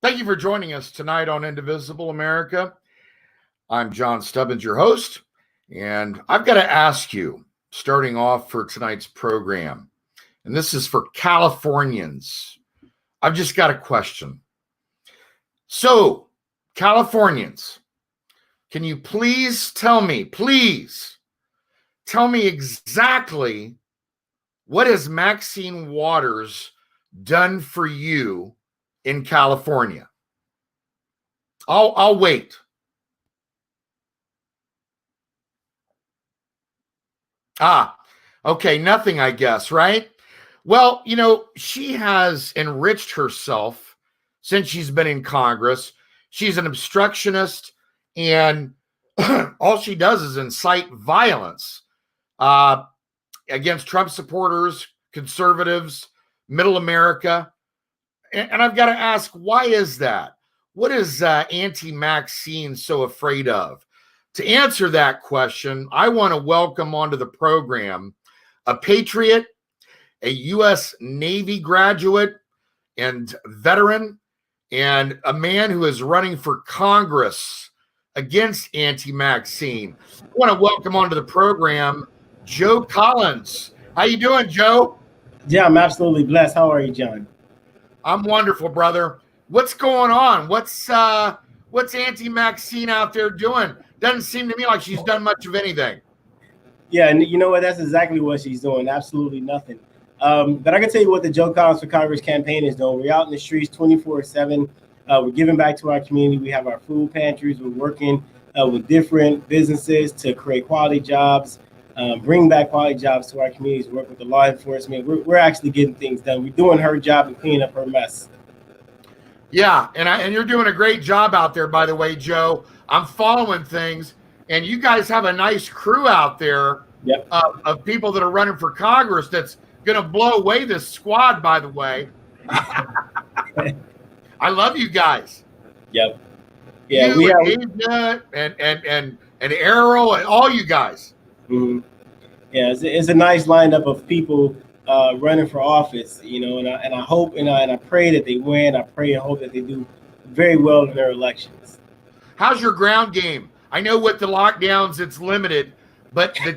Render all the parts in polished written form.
Thank you for joining us tonight on Indivisible America. I'm John Stubbins, your host, and I've got to ask you, starting off for tonight's program, and this is for Californians. I've just got a question. So, Californians, can you please tell me exactly what has Maxine Waters done for you in California? I'll wait. Okay, nothing, I guess, right? Well, she has enriched herself since she's been in Congress. She's an obstructionist, and all she does is incite violence against Trump supporters, conservatives, middle America. And I've got to ask, why is that? What is Auntie Maxine so afraid of? To answer that question, I want to welcome onto the program a Patriot, a U.S. Navy graduate and veteran, and a man who is running for Congress against Auntie Maxine. I want to welcome onto the program Joe Collins. How you doing, Joe? Yeah, I'm absolutely blessed. How are you, John? I'm wonderful, brother. What's going on? What's Auntie Maxine out there doing? Doesn't seem to me like she's done much of anything. Yeah, and you know what? That's exactly what she's doing. Absolutely nothing. But I can tell you what the Joe Collins for Congress campaign is doing. We're out in the streets 24/7. We're giving back to our community. We have our food pantries. We're working with different businesses to create quality jobs, bring back quality jobs to our communities, work with the law enforcement. We're actually getting things done. We're doing her job and cleaning up her mess. Yeah, and you're doing a great job out there, by the way, Joe. I'm following things, and you guys have a nice crew out there. Yep. Of people that are running for Congress that's going to blow away this squad, by the way. I love you guys. Yep. Yeah, you and Asia and Arrow and all you guys. Mm-hmm. Yeah, it's a nice lineup of people running for office, and I hope and I pray that they win. I pray and hope that they do very well in their elections. How's your ground game? I know with the lockdowns it's limited, but the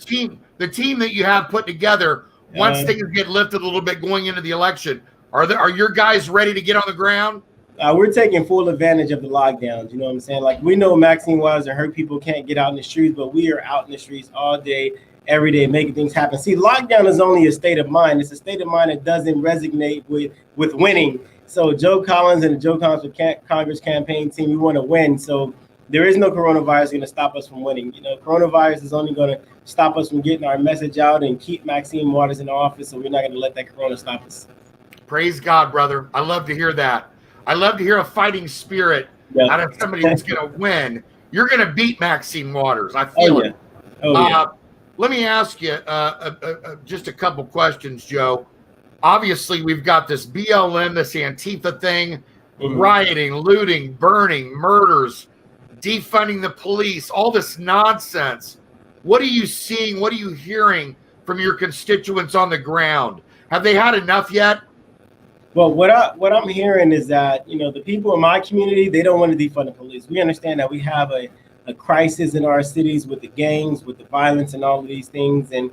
team the team that you have put together, once things get lifted a little bit going into the election, are your guys ready to get on the ground? We're taking full advantage of the lockdowns. You know what I'm saying? Like, we know Maxine Waters and her people can't get out in the streets, but we are out in the streets all day, every day, making things happen. See, lockdown is only a state of mind. It's a state of mind that doesn't resonate with winning. So Joe Collins and the Joe Collins for Congress campaign team, we want to win. So there is no coronavirus going to stop us from winning. Coronavirus is only going to stop us from getting our message out and keep Maxine Waters in office. So we're not going to let that corona stop us. Praise God, brother. I love to hear that. I love to hear a fighting spirit out of somebody that's going to win. You're going to beat Maxine Waters. I feel it. Let me ask you just a couple questions, Joe. Obviously, we've got this BLM, this Antifa thing, rioting, looting, burning, murders, defunding the police, all this nonsense. What are you seeing? What are you hearing from your constituents on the ground? Have they had enough yet? Well, what I'm hearing is that, the people in my community, they don't want to defund the police. We understand that we have a crisis in our cities with the gangs, with the violence and all of these things. And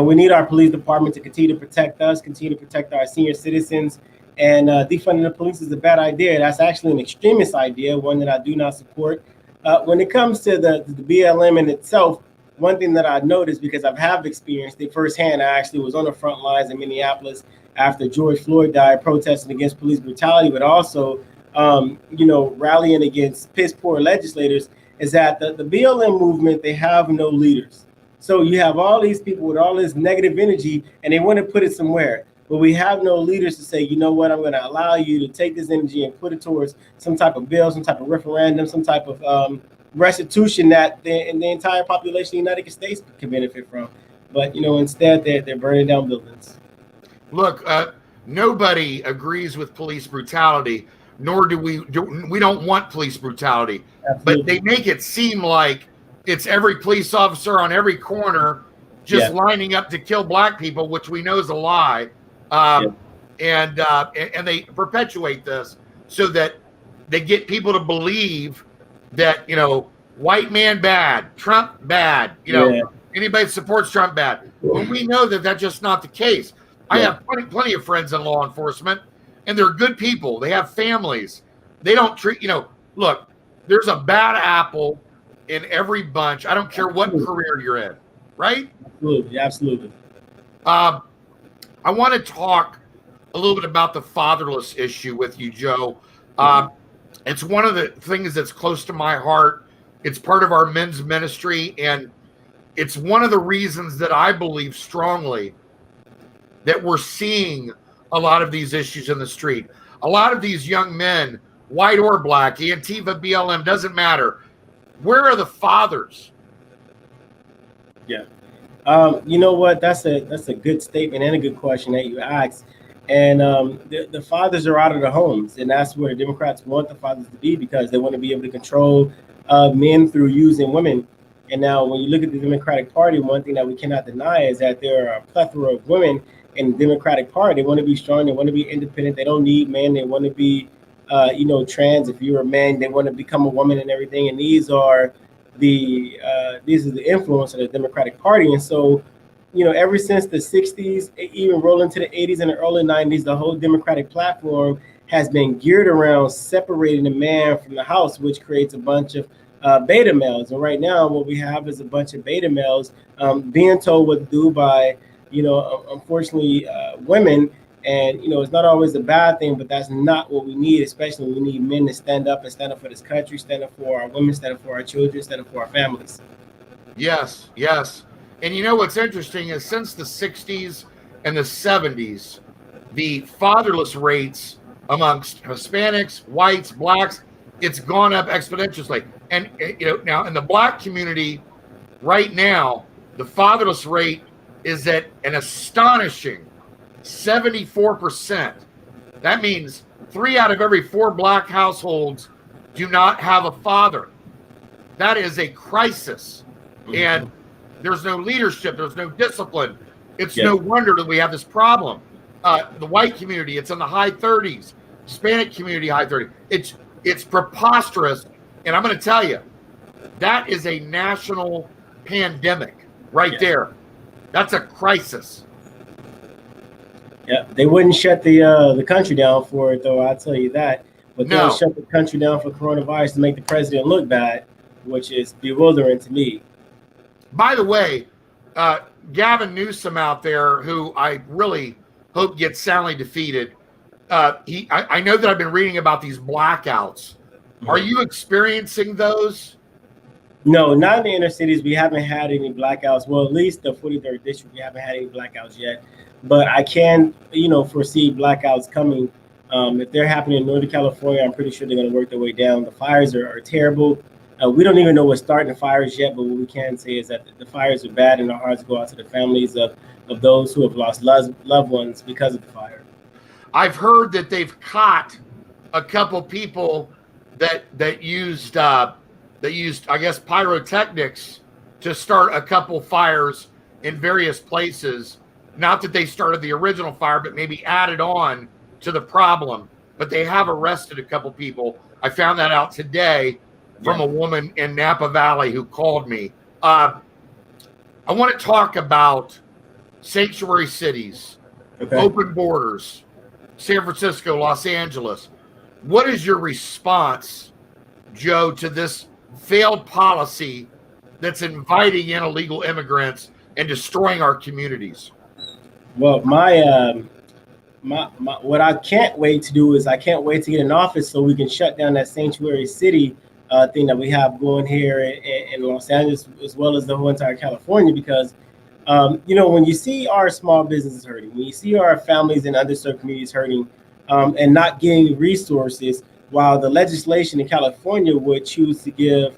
we need our police department to continue to protect us, continue to protect our senior citizens. And defunding the police is a bad idea. That's actually an extremist idea, one that I do not support. When it comes to the BLM in itself, one thing that I noticed, because I have experienced it firsthand, I actually was on the front lines in Minneapolis after George Floyd died, protesting against police brutality, but also, rallying against piss poor legislators, is that the BLM movement, they have no leaders. So you have all these people with all this negative energy, and they want to put it somewhere. But we have no leaders to say, you know what, I'm going to allow you to take this energy and put it towards some type of bill, some type of referendum, some type of restitution that the entire population of the United States can benefit from. But, instead, they're burning down buildings. Look, nobody agrees with police brutality, nor do we don't want police brutality. Absolutely. But they make it seem like it's every police officer on every corner just lining up to kill black people, which we know is a lie. and they perpetuate this so that they get people to believe that, white man bad, Trump bad, Yeah. anybody that supports Trump bad. When we know that that's just not the case. I have plenty of friends in law enforcement, and they're good people. They have families. They don't treat, look, there's a bad apple in every bunch. I don't care what career you're in, right? Absolutely. Absolutely. I want to talk a little bit about the fatherless issue with you, Joe. It's one of the things that's close to my heart. It's part of our men's ministry, and it's one of the reasons that I believe strongly that we're seeing a lot of these issues in the street. A lot of these young men, white or black, Antifa, BLM, doesn't matter. Where are the fathers? Yeah. You know what? That's a good statement and a good question that you asked. And the fathers are out of the homes, and that's where the Democrats want the fathers to be, because they want to be able to control men through using women. And now when you look at the Democratic Party, one thing that we cannot deny is that there are a plethora of women in the Democratic Party. They want to be strong. They want to be independent. They don't need men. They want to be, trans. If you're a man, they want to become a woman and everything. And these are the influence of the Democratic Party. And so, ever since the 60s, even rolling to the 80s and the early 90s, the whole Democratic platform has been geared around separating the man from the house, which creates a bunch of beta males. And right now, what we have is a bunch of beta males being told what to do by, unfortunately, women. And, it's not always a bad thing, but that's not what we need. Especially we need men to stand up for this country, stand up for our women, stand up for our children, stand up for our families. Yes. And what's interesting is since the 60s and the 70s, the fatherless rates amongst Hispanics, whites, blacks, it's gone up exponentially. And, now in the black community right now, the fatherless rate is at an astonishing 74%. That means 3 out of every 4 black households do not have a father. That is a crisis. And there's no leadership. There's no discipline. It's no wonder that we have this problem. The white community, it's in the high 30s. Hispanic community, high 30s. It's preposterous. And I'm going to tell you, that is a national pandemic right there. That's a crisis. Yeah, they wouldn't shut the country down for it, though. I'll tell you that. But they'll shut the country down for coronavirus to make the president look bad, which is bewildering to me. By the way, Gavin Newsom out there, who I really hope gets soundly defeated, I know that I've been reading about these blackouts. Are you experiencing those? No, not in the inner cities. We haven't had any blackouts. Well, at least the 43rd district, we haven't had any blackouts yet. But I can, foresee blackouts coming. If they're happening in Northern California, I'm pretty sure they're going to work their way down. The fires are terrible. We don't even know what's starting the fires yet, but what we can say is that the fires are bad, and our hearts go out to the families of those who have lost loved ones because of the fire. I've heard that they've caught a couple people that used, I guess, pyrotechnics to start a couple fires in various places. Not that they started the original fire, but maybe added on to the problem. But they have arrested a couple people. I found that out today from a woman in Napa Valley who called me. I want to talk about sanctuary cities, open borders, San Francisco, Los Angeles. What is your response, Joe, to this failed policy that's inviting in illegal immigrants and destroying our communities? Well, my what I can't wait to do is I can't wait to get in office so we can shut down that sanctuary city thing that we have going here in Los Angeles, as well as the whole entire California, because when you see our small businesses hurting, when you see our families in underserved communities hurting, and not getting resources, while the legislation in California would choose to give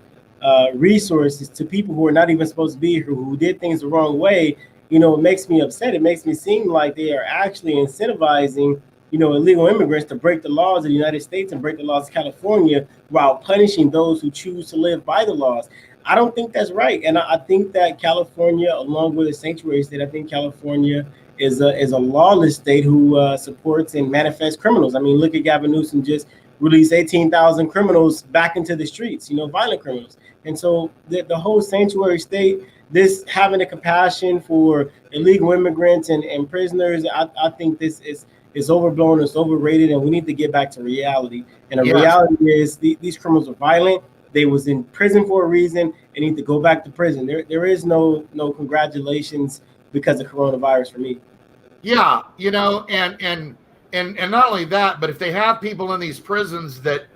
resources to people who are not even supposed to be here, who did things the wrong way, it makes me upset. It makes me seem like they are actually incentivizing, illegal immigrants to break the laws of the United States and break the laws of California while punishing those who choose to live by the laws. I don't think that's right. And I think that California, along with the sanctuary state, I think California is a lawless state who supports and manifests criminals. I mean, look at Gavin Newsom just released 18,000 criminals back into the streets, violent criminals. And so the whole sanctuary state, this having a compassion for illegal immigrants and prisoners, I think this is overblown, it's overrated, and we need to get back to reality. And the reality is these criminals are violent. They was in prison for a reason and need to go back to prison. There is no congratulations because of coronavirus for me. Yeah, and not only that, but if they have people in these prisons that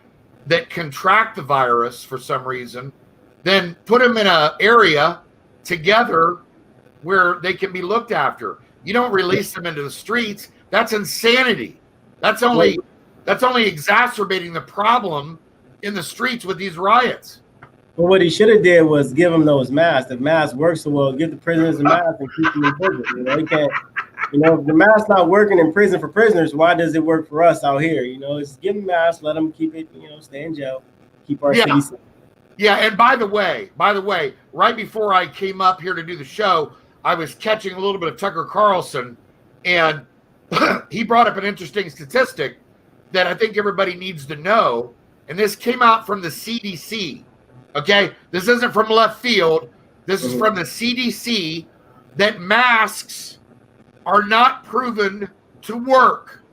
contract the virus for some reason, then put them in an area together where they can be looked after. You don't release them into the streets. That's insanity. That's only exacerbating the problem in the streets with these riots. But what he should have did was give them those masks. If masks work so well, give the prisoners a mask and keep them in prison. You can't. If the mask's not working in prison for prisoners, why does it work for us out here? It's give them masks, let them keep it. Stay in jail, keep our city safe. Yeah, and by the way, right before I came up here to do the show, I was catching a little bit of Tucker Carlson, and he brought up an interesting statistic that I think everybody needs to know, and this came out from the CDC, okay? This isn't from left field. This is from the CDC, that masks are not proven to work.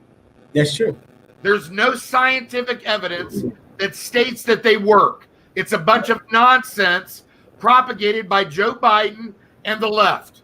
That's true. There's no scientific evidence that states that they work. It's a bunch of nonsense propagated by Joe Biden and the left.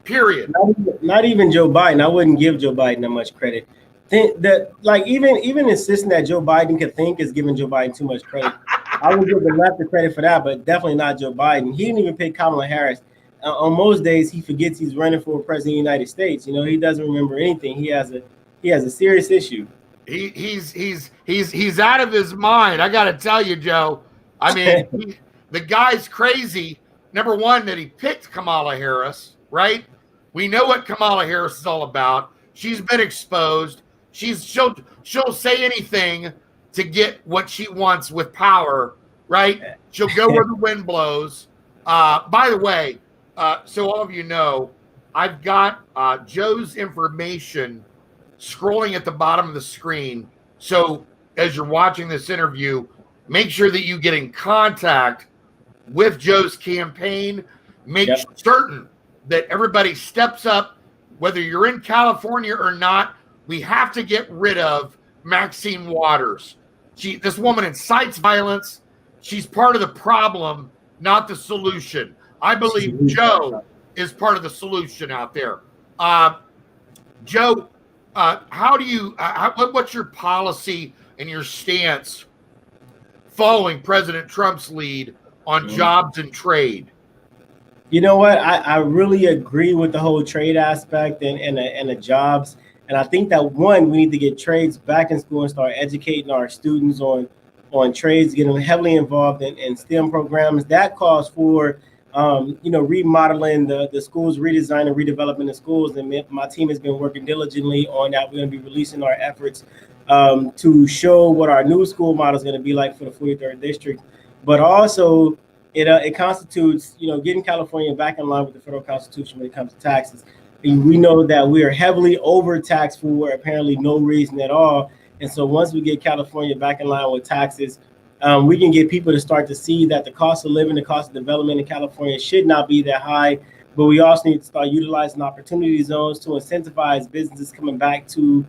Period. Not even Joe Biden. I wouldn't give Joe Biden that much credit. Even insisting that Joe Biden could think is giving Joe Biden too much credit. I would give the left the credit for that, but definitely not Joe Biden. He didn't even pick Kamala Harris. On most days, he forgets he's running for president of the United States. He doesn't remember anything. He has a serious issue. He's out of his mind. I got to tell you, Joe. I mean, the guy's crazy. Number one, that he picked Kamala Harris, right? We know what Kamala Harris is all about. She's been exposed. She'll say anything to get what she wants with power, right? She'll go where the wind blows. By the way, so all of you know, I've got Joe's information scrolling at the bottom of the screen. So as you're watching this interview, make sure that you get in contact with Joe's campaign. Make certain that everybody steps up, whether you're in California or not. We have to get rid of Maxine Waters. This woman incites violence. She's part of the problem, not the solution. I believe Joe is part of the solution out there. Joe, what's your policy and your stance following President Trump's lead on jobs and trade? You know what? I really agree with the whole trade aspect and the jobs. And I think that we need to get trades back in school and start educating our students on trades, get them heavily involved in STEM programs. That calls for remodeling the schools, redesigning, redeveloping the schools. And my team has been working diligently on that. We're going to be releasing our efforts to show what our new school model is going to be like for the 43rd district. But also, it constitutes, getting California back in line with the federal constitution when it comes to taxes. We know that we are heavily overtaxed for apparently no reason at all. And so once we get California back in line with taxes, we can get people to start to see that the cost of living, the cost of development in California should not be that high. But we also need to start utilizing opportunity zones to incentivize businesses coming back to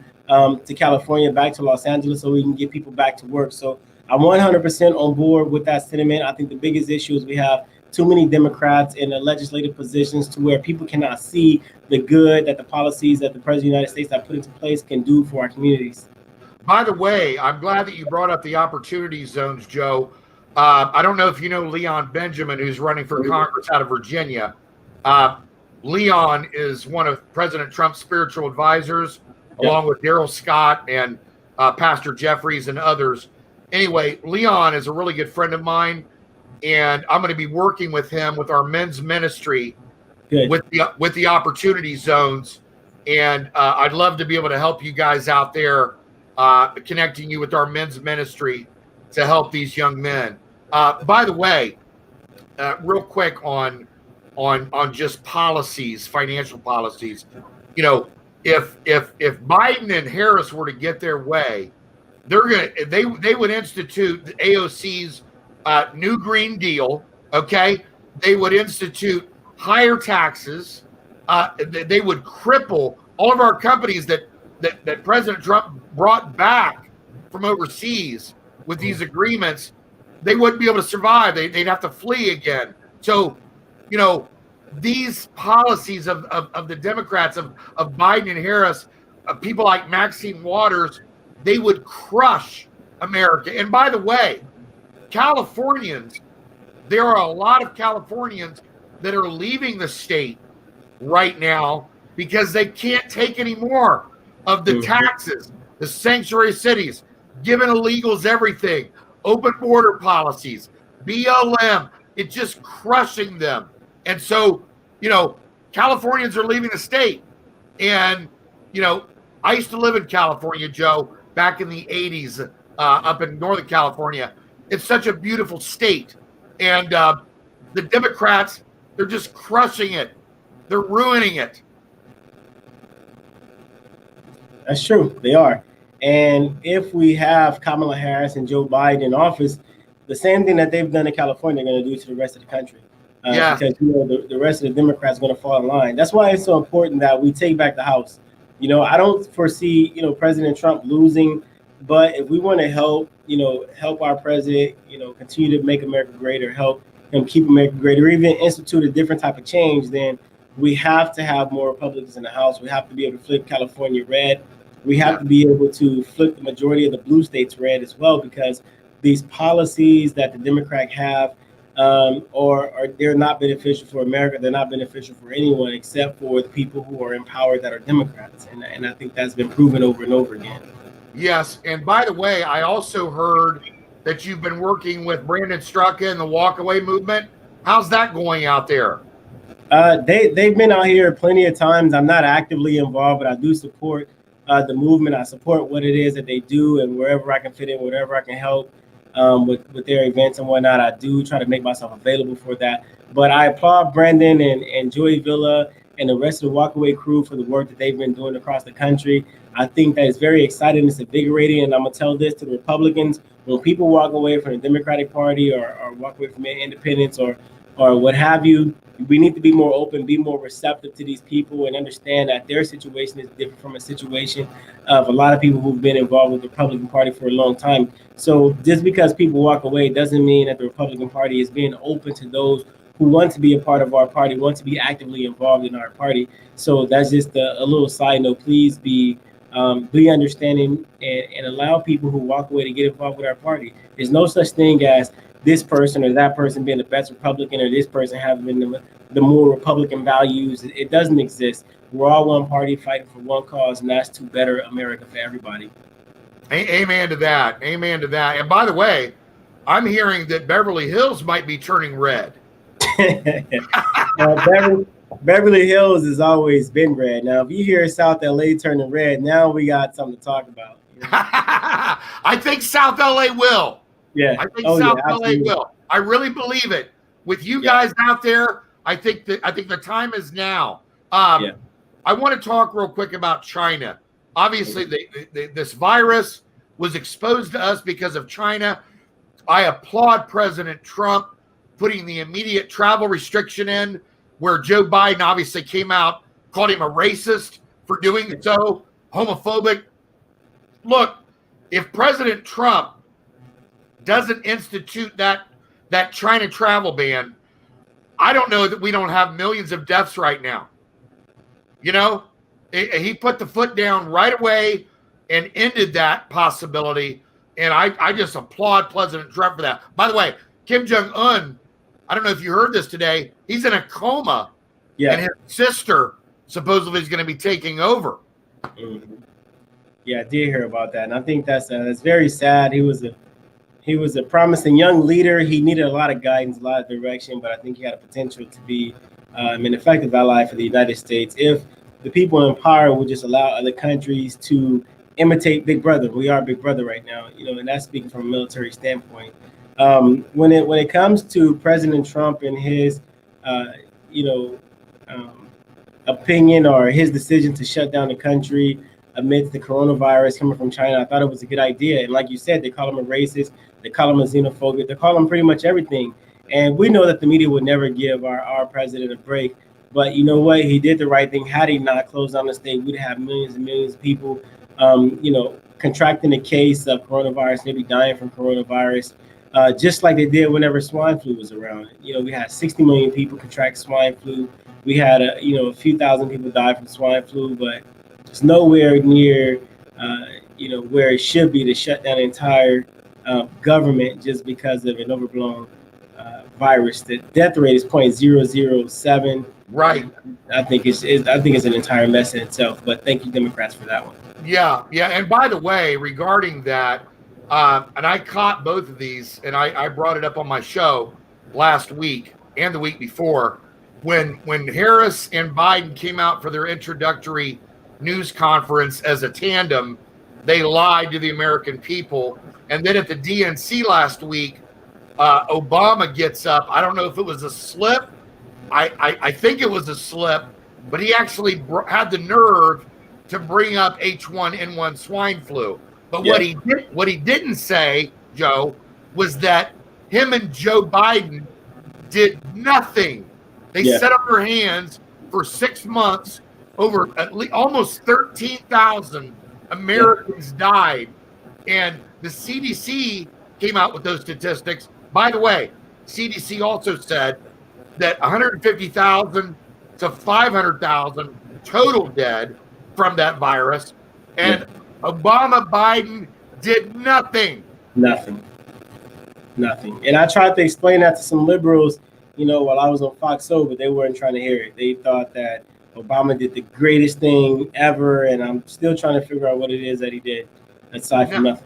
California, back to Los Angeles, so we can get people back to work. So I'm 100% on board with that sentiment. I think the biggest issue is we have too many Democrats in the legislative positions to where people cannot see the good that the policies that the President of the United States have put into place can do for our communities. By the way, I'm glad that you brought up the opportunity zones, Joe. I don't know if you know Leon Benjamin, who's running for Congress out of Virginia. Leon is one of President Trump's spiritual advisors, along with Daryl Scott and Pastor Jeffries and others. Anyway, Leon is a really good friend of mine, and I'm going to be working with him with our men's ministry with the opportunity zones. And I'd love to be able to help you guys out there, connecting you with our men's ministry to help these young men. By the way, real quick on just policies, financial policies. you know, if Biden and Harris were to get their way, they would institute the AOC's new Green Deal. Okay, they would institute higher taxes. They would cripple all of our companies that President Trump brought back from overseas with these agreements. They wouldn't be able to survive. They'd have to flee again. So, these policies of the Democrats, of Biden and Harris, people like Maxine Waters, they would crush America. And by the way, Californians, there are a lot of Californians that are leaving the state right now because they can't take any more of the taxes, the sanctuary cities, giving illegals everything, open border policies, BLM. It's just crushing them. And so, Californians are leaving the state. And, I used to live in California, Joe, back in the 80s, up in Northern California. It's such a beautiful state. And the Democrats, they're just crushing it. They're ruining it. That's true. They are. And if we have Kamala Harris and Joe Biden in office, the same thing that they've done in California, they're going to do to the rest of the country. Because the rest of the Democrats are going to fall in line. That's why it's so important that we take back the House. I don't foresee, President Trump losing, but if we want to help our president, continue to make America great, or help him keep America great, or even institute a different type of change, then we have to have more Republicans in the House. We have to be able to flip California red. We have to be able to flip the majority of the blue states red as well, because these policies that the Democrats have, or they're not beneficial for America. They're not beneficial for anyone except for the people who are in power that are Democrats. And I think that's been proven over and over again. Yes. And by the way, I also heard that you've been working with Brandon Straka and the Walkaway movement. How's that going out there? They've been out here plenty of times. I'm not actively involved, but I do support the movement. I support what it is that they do, and wherever I can fit in, whatever I can help with their events and whatnot, I do try to make myself available for that. But I applaud Brandon and Joey Villa and the rest of the Walkaway crew for the work that they've been doing across the country. I think that it's very exciting. It's invigorating. And I'm going to tell this to the Republicans: when people walk away from the Democratic Party or walk away from independence or what have you, we need to be more open, be more receptive to these people, and understand that their situation is different from a situation of a lot of people who've been involved with the Republican Party for a long time. So just because people walk away doesn't mean that the Republican Party is being open to those who want to be a part of our party, want to be actively involved in our party. So that's just a little side note. Please be understanding and allow people who walk away to get involved with our party. There's no such thing as this person or that person being the best Republican, or this person having the more Republican values. It doesn't exist. We're all one party fighting for one cause, and that's to better America for everybody. Amen to that. Amen to that. And by the way, I'm hearing that Beverly Hills might be turning red. Beverly Hills has always been red. Now, if you hear South LA turning red, now we got something to talk about. I think South LA will. Yeah, I think South LA will. I really believe it. With you guys out there, I think the time is now. I want to talk real quick about China. Obviously, this virus was exposed to us because of China. I applaud President Trump putting the immediate travel restriction in, where Joe Biden obviously came out, called him a racist for doing so, homophobic. Look, if President Trump doesn't institute that China travel ban, I don't know that we don't have millions of deaths right now. He put the foot down right away and ended that possibility. And I just applaud President Trump for that. By the way, Kim Jong-un, I don't know if you heard this today, he's in a coma. Yeah. And his sister supposedly is going to be taking over. Mm-hmm. Yeah, I did hear about that. And I think that's very sad. He was a promising young leader. He needed a lot of guidance, a lot of direction, but I think he had a potential to be an effective ally for the United States if the people in power would just allow other countries to imitate Big Brother. We are Big Brother right now, and that's speaking from a military standpoint. When it comes to President Trump and his, opinion or his decision to shut down the country amidst the coronavirus coming from China. I thought it was a good idea. And like you said, they call him a racist, they call him a xenophobic, they call him pretty much everything. And we know that the media would never give our president a break. But you know what? He did the right thing. Had he not closed down the state, we'd have millions and millions of people, contracting a case of coronavirus, maybe dying from coronavirus, just like they did whenever swine flu was around. We had 60 million people contract swine flu. We had a few thousand people die from swine flu, but it's nowhere near where it should be to shut down the entire government just because of an overblown virus. The death rate is 0.007. Right. I think it's an entire mess in itself. But thank you, Democrats, for that one. Yeah. And by the way, regarding that, and I caught both of these, and I brought it up on my show last week and the week before, when Harris and Biden came out for their introductory news conference as a tandem, they lied to the American people. And then at the DNC last week, Obama gets up. I don't know if it was a slip. I think it was a slip, but he actually had the nerve to bring up H1N1 swine flu. But what he didn't say, Joe, was that him and Joe Biden did nothing. They sat on their hands for 6 months. Over at least almost 13,000 Americans died, and the CDC came out with those statistics. By the way, CDC also said that 150,000 to 500,000 total dead from that virus, and Obama, Biden did nothing. Nothing. And I tried to explain that to some liberals, while I was on Fox O, but they weren't trying to hear it. They thought that Obama did the greatest thing ever, and I'm still trying to figure out what it is that he did aside from nothing.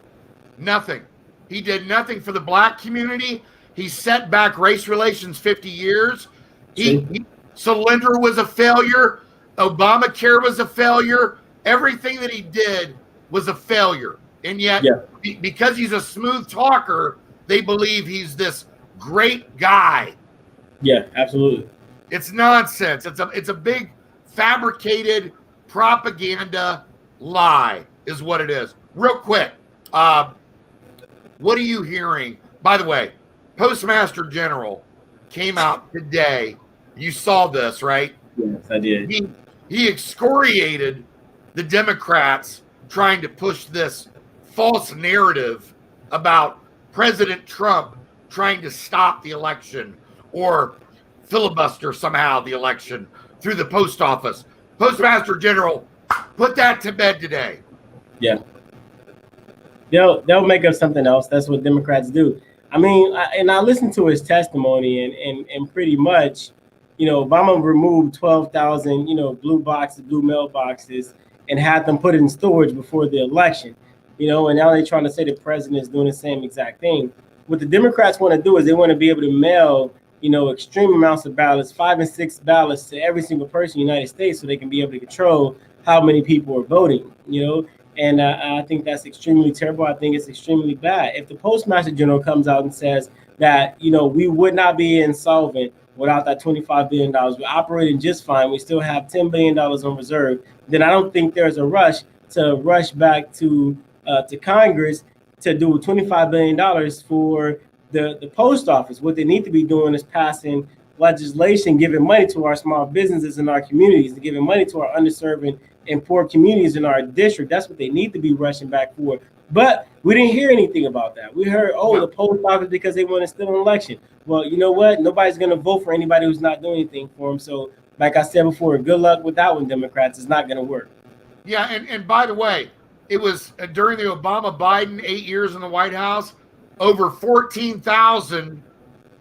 Nothing. He did nothing for the black community. He set back race relations 50 years. Solyndra was a failure. Obamacare was a failure. Everything that he did was a failure. And yet, because he's a smooth talker, they believe he's this great guy. Yeah, absolutely. It's nonsense. It's a big fabricated propaganda lie is what it is. Real quick, what are you hearing? By the way, Postmaster General came out today. You saw this, right? Yes, I did. He excoriated the Democrats trying to push this false narrative about President Trump trying to stop the election or filibuster somehow the election through the post office. Postmaster General put that to bed today. Yeah. They'll make up something else. That's what Democrats do. I mean, I listened to his testimony, and pretty much, Obama removed 12,000, blue mailboxes, and had them put in storage before the election, and now they're trying to say the president is doing the same exact thing. What the Democrats want to do is they want to be able to mail, extreme amounts of ballots, 5 and 6 ballots to every single person in the United States so they can be able to control how many people are voting, And I think that's extremely terrible. I think it's extremely bad. If the Postmaster General comes out and says that, we would not be insolvent without that $25 billion, we're operating just fine, we still have $10 billion on reserve, then I don't think there's a rush back to Congress to do $25 billion for the post office. What they need to be doing is passing legislation, giving money to our small businesses in our communities, and giving money to our underserved and poor communities in our district. That's what they need to be rushing back for. But we didn't hear anything about that. We heard, the post office because they want to steal an election. Well, you know what? Nobody's going to vote for anybody who's not doing anything for them. So, like I said before, good luck with that one, Democrats. It's not going to work. Yeah, and by the way, it was during the Obama-Biden 8 years in the White House, over 14,000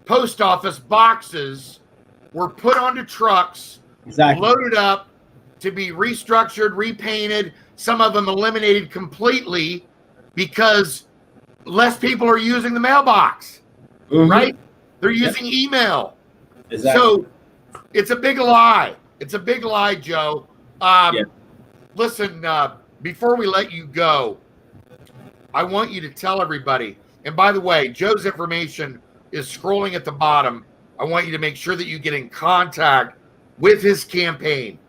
post office boxes were put onto trucks, loaded up to be restructured, repainted, some of them eliminated completely because less people are using the mailbox, right? They're using email. Exactly. So it's a big lie. It's a big lie, Joe. Listen, before we let you go, I want you to tell everybody, and by the way, Joe's information is scrolling at the bottom. I want you to make sure that you get in contact with his campaign.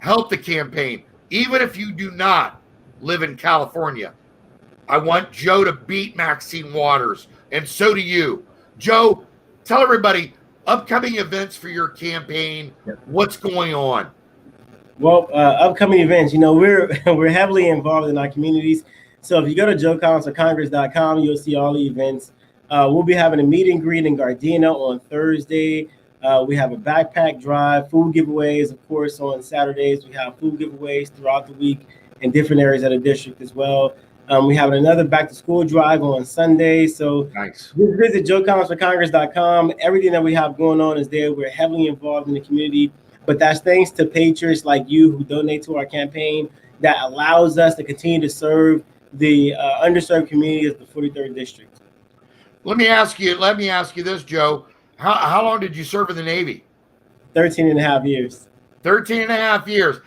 help the campaign. Even if you do not live in California, I want Joe to beat Maxine Waters, and so do you. Joe, tell everybody upcoming events for your campaign. What's going on? Well, upcoming events, we're heavily involved in our communities. So if you go to joecollinsforcongress.com, you'll see all the events. We'll be having a meet and greet in Gardena on Thursday. We have a backpack drive, food giveaways, of course, on Saturdays. We have food giveaways throughout the week in different areas of the district as well. We have another back to school drive on Sunday. So nice. Just visit joecollinsforcongress.com. Everything that we have going on is there. We're heavily involved in the community, but that's thanks to patriots like you who donate to our campaign that allows us to continue to serve the underserved community of the 43rd district. Let me ask you this, Joe. How long did you serve in the Navy? 13 and a half years. 13 and a half years.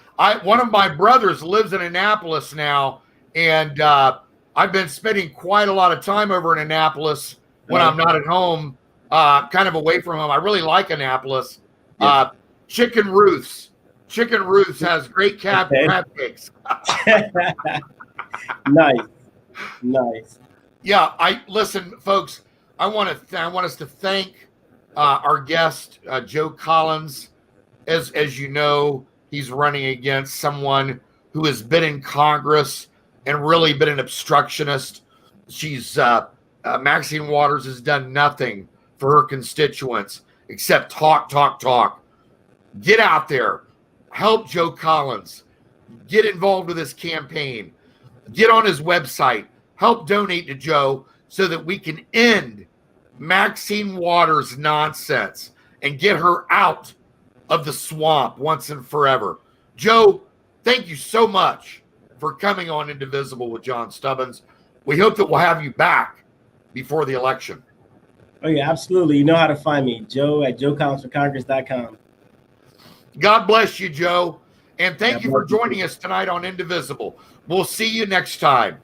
One of my brothers lives in Annapolis now, and I've been spending quite a lot of time over in Annapolis when I'm not at home, kind of away from home. I really like Annapolis. Yeah. Chicken Ruth's. Chicken Ruth's has great crab cakes. Nice. Yeah, listen, folks. I want us to thank our guest, Joe Collins. As you know, he's running against someone who has been in Congress and really been an obstructionist. She's Maxine Waters has done nothing for her constituents except talk. Get out there, help Joe Collins, get involved with his campaign, get on his website, help donate to Joe so that we can end Maxine Waters' nonsense and get her out of the swamp once and forever. Joe, thank you so much for coming on Indivisible with John Stubbins. We hope that we'll have you back before the election. Oh, yeah, absolutely. You know how to find me, Joe at joecollinsforcongress.com. God bless you, Joe. And thank you for joining us tonight on Indivisible. We'll see you next time.